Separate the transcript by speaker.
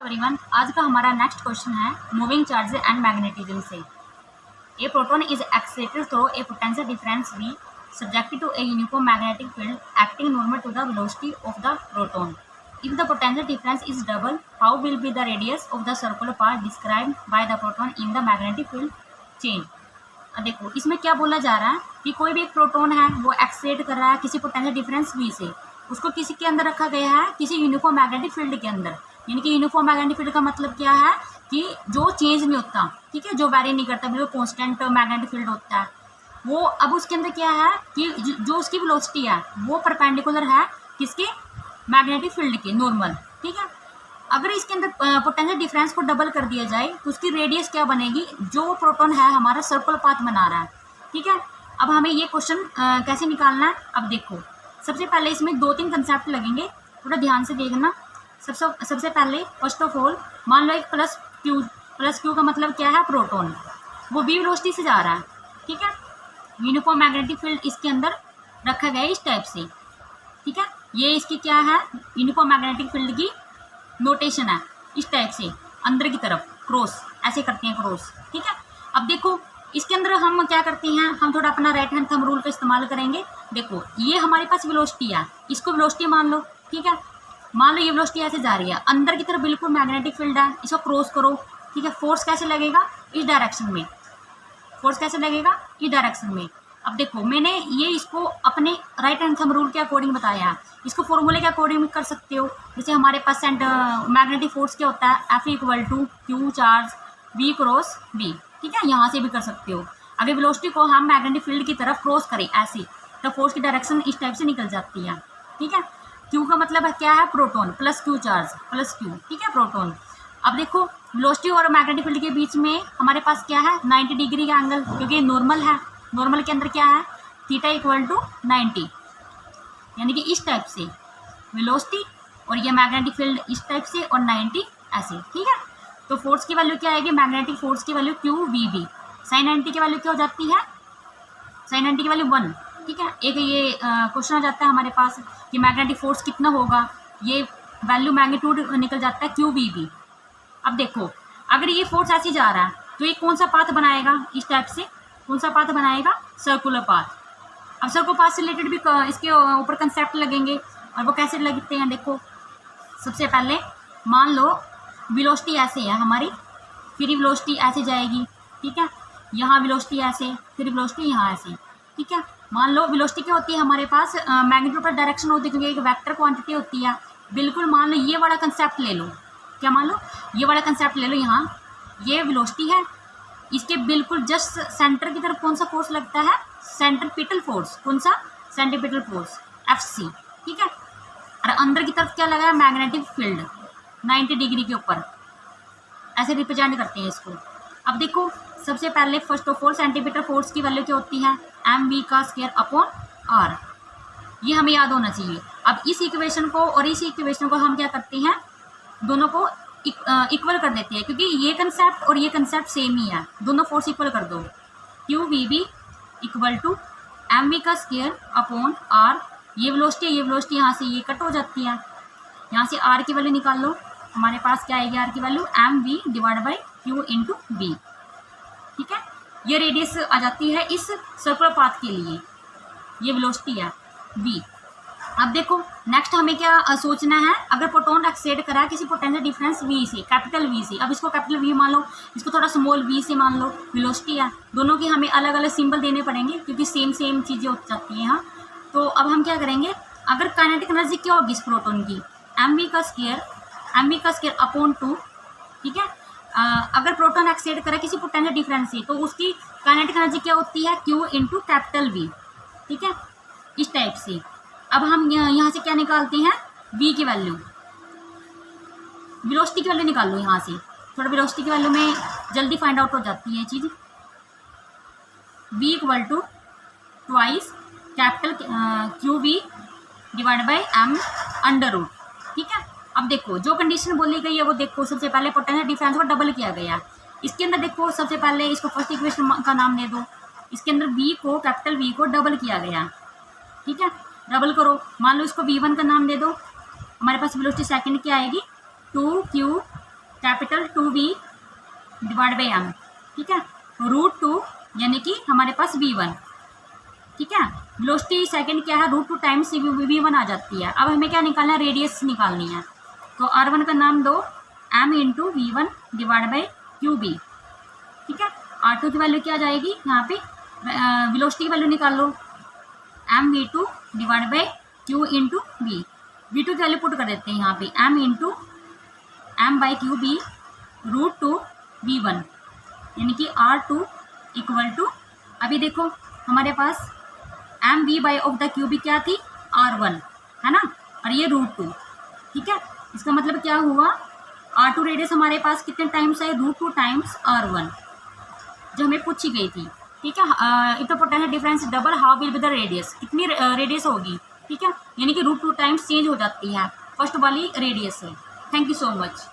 Speaker 1: Everyone, आज का हमारा नेक्स्ट क्वेश्चन है मूविंग चार्ज एंड मैग्नेटिज्म से। A proton is excited through a potential difference v subjected to a uniform magnetic field acting normal to the velocity of the proton. If the potential difference is double, how will be the radius of the circular path described by the proton in the magnetic field chain? देखो इसमें क्या बोला जा रहा है कि कोई भी एक प्रोटॉन है वो एक्साइट कर रहा है किसी पोटेंशियल डिफरेंस v से, उसको किसी के अंदर रखा गया है किसी यूनिफॉर्म मैग्नेटिक फील्ड के अंदर। यानी कि यूनिफॉर्म मैग्नेटिक फील्ड का मतलब क्या है कि जो चेंज नहीं होता, ठीक है, जो वैरी नहीं करता, बिल्कुल कांस्टेंट मैग्नेटिक फील्ड होता है वो। अब उसके अंदर क्या है कि जो उसकी वेलोसिटी है वो परपेंडिकुलर है किसके, मैग्नेटिक फील्ड के, नॉर्मल, ठीक है। अगर इसके अंदर पोटेंशियल डिफरेंस को डबल कर दिया जाए तो उसकी रेडियस क्या बनेगी, जो प्रोटॉन है हमारा सर्कुलर पाथ बना रहा है, ठीक है। अब हमें ये क्वेश्चन कैसे निकालना है, अब देखो सबसे पहले इसमें दो तीन कंसेप्ट लगेंगे, थोड़ा ध्यान से देखना। सबसे पहले फर्स्ट ऑफ ऑल मान लो एक प्लस क्यू का मतलब क्या है, प्रोटॉन, वो v वेलोसिटी से जा रहा है, ठीक है। यूनिफॉर्म मैग्नेटिक फील्ड इसके अंदर रखा गया है इस टाइप से, ठीक है। ये इसकी क्या है, यूनिफॉर्म मैग्नेटिक फील्ड की नोटेशन है, इस टाइप से अंदर की तरफ क्रॉस ऐसे करते हैं, क्रॉस, ठीक है। अब देखो इसके अंदर हम क्या करते हैं, हम थोड़ा अपना राइट हैंड थंब रूल का इस्तेमाल करेंगे। देखो ये हमारे पास वेलोसिटी है, इसको वेलोसिटी मान लो, ठीक है। मान लो ये वेलोसिटी ऐसे जा रही है, अंदर की तरफ बिल्कुल मैग्नेटिक फील्ड है, इसको क्रॉस करो, ठीक है। फोर्स कैसे लगेगा, इस डायरेक्शन में, फोर्स कैसे लगेगा, इस डायरेक्शन में। अब देखो मैंने ये इसको अपने राइट हैंड थंब रूल के अकॉर्डिंग बताया है, इसको फॉर्मूले के अकॉर्डिंग कर सकते हो। जैसे हमारे पास मैग्नेटिक फोर्स क्या होता है, F = Q charge V cross V, ठीक है, यहाँ से भी कर सकते हो। अगर वेलोसिटी को हम मैग्नेटिक फील्ड की तरफ क्रॉस करें ऐसे, तो फोर्स की डायरेक्शन इस टाइप से निकल जाती है, ठीक है। Q का मतलब क्या है, proton, plus Q charge plus Q, ठीक है, प्रोटॉन। अब देखो वेलोसिटी और मैग्नेटिक फील्ड के बीच में हमारे पास क्या है, 90 डिग्री का एंगल, क्योंकि नॉर्मल है, नॉर्मल के अंदर क्या है, थीटा = 90, यानी कि इस टाइप से वेलोसिटी और ये मैग्नेटिक फील्ड इस टाइप से और 90 ऐसे, ठीक है। तो फोर्स की वैल्यू क्या आएगी, मैग्नेटिक फोर्स की वैल्यू QVB, साइन 90 की वैल्यू क्या हो जाती है, साइन 90 की वैल्यू 1, ठीक है। एक ये क्वेश्चन आ जाता है हमारे पास कि मैग्नेटिक फोर्स कितना होगा, ये वैल्यू मैग्नीट्यूड निकल जाता है QVB। अब देखो अगर ये फोर्स ऐसे जा रहा है तो ये कौन सा पाथ बनाएगा, इस टाइप से कौन सा पाथ बनाएगा, सर्कुलर पाथ। अब सर्कुलर पाथ से रिलेटेड भी इसके ऊपर कंसेप्ट लगेंगे, और वो कैसे लगते हैं, देखो सबसे पहले मान लो वेलोसिटी ऐसे है हमारी, फिर वेलोसिटी ऐसे जाएगी, ठीक है, यहाँ वेलोसिटी ऐसे, फिर वेलोसिटी यहाँ ऐसे, ठीक है। मान लो वेलोसिटी क्या होती है हमारे पास, मैग्नीट्यूड पर डायरेक्शन होती है, क्योंकि एक वेक्टर क्वांटिटी होती है। बिल्कुल मान लो ये वाला कंसेप्ट ले लो, क्या मान लो ये वाला कंसेप्ट ले लो, यहाँ ये वेलोसिटी है, इसके बिल्कुल जस्ट सेंटर की तरफ कौन सा फोर्स लगता है, सेंट्रीपिटल फोर्स, कौन सा, सेंट्रीपिटल फोर्स FC, ठीक है। और अंदर की तरफ क्या लगा है, मैग्नेटिक फील्ड 90 डिग्री के ऊपर, ऐसे रिप्रेजेंट करते हैं इसको। अब देखो सबसे पहले first of all centimetre force की वैल्यू क्या होती है, mv²/r, ये हमें याद होना चाहिए। अब इस इक्वेशन को और इस इक्वेशन को हम क्या करते हैं, दोनों को इक्वल कर देते हैं, क्योंकि ये कंसेप्ट और ये कंसेप्ट सेम ही है, दोनों फोर्स इक्वल कर दो। QVB = mv²/r, ये वेलोसिटी यहाँ से ये कट हो जाती है, यहाँ से r की वैल्यू निकाल लो, हमारे पास क्या आएगी r की वैल्यू, mv/q × v, ठीक है। ये रेडियस आ जाती है इस सर्कुलर पाथ के लिए, ये वेलोसिटी है v। अब देखो नेक्स्ट हमें क्या सोचना है, अगर प्रोटॉन एक्साइट करा किसी पोटेंशियल डिफरेंस v से, कैपिटल V से, अब इसको कैपिटल V मान लो, इसको थोड़ा स्मॉल v से मान लो, वेलोसिटी है, दोनों की हमें अलग अलग सिंबल देने पड़ेंगे क्योंकि सेम चीज़ें हो जाती हैं यहाँ। तो अब हम क्या करेंगे, अगर काइनेटिक एनर्जी क्या होगी इस प्रोटॉन की, mv²/2, ठीक है। अगर प्रोटॉन एक्साइट करे किसी पोटेंशियल डिफरेंस से तो उसकी काइनेटिक एनर्जी क्या होती है, Q × V, ठीक है, इस टाइप से। अब हम यहाँ से क्या निकालते हैं, v की वैल्यू, वेलोसिटी की वैल्यू निकाल लो यहाँ से, थोड़ा वेलोसिटी की वैल्यू में जल्दी फाइंड आउट हो जाती है ये चीज़। v = ट्वाइस QV /m², ठीक है। अब देखो जो कंडीशन बोली गई है वो देखो, सबसे पहले पोटेंशियल डिफरेंस को डबल किया गया, इसके अंदर देखो सबसे पहले इसको फर्स्ट इक्वेशन का नाम दे दो, इसके अंदर कैपिटल V को डबल किया गया, ठीक है। डबल करो, मान लो इसको V1 का नाम दे दो, हमारे पास वेलोसिटी सेकंड क्या आएगी, 2Q B divide by M, ठीक है। √2 यानी कि हमारे पास v1, ठीक है। वेलोसिटी सेकंड क्या है, √2 टाइम्स v1 आ जाती है। अब हमें क्या निकालना है, रेडियस निकालनी है। तो r1 का नाम दो m into v1 divide by qb, ठीक है। r2 की वैल्यू क्या आ जाएगी, यहाँ पे वेलोसिटी की वैल्यू निकाल लो, m v2 divide by q into v। v2 की वैल्यू पुट कर देते हैं यहाँ पे, m into m by qb √2 v1, यानी कि r2 इक्वल टू, अभी देखो हमारे पास M V by of the cube क्या थी, r1 है ना, और ये √2, ठीक है। इसका मतलब क्या हुआ, r2 रेडियस हमारे पास कितने टाइम्स है, √2 टाइम्स r1 जो हमें पूछी गई थी, ठीक है। If the potential difference double how will be the radius, कितनी रेडियस होगी, ठीक है, यानी कि √2 टाइम्स चेंज हो जाती है फर्स्ट वाली रेडियस से। Thank you so much.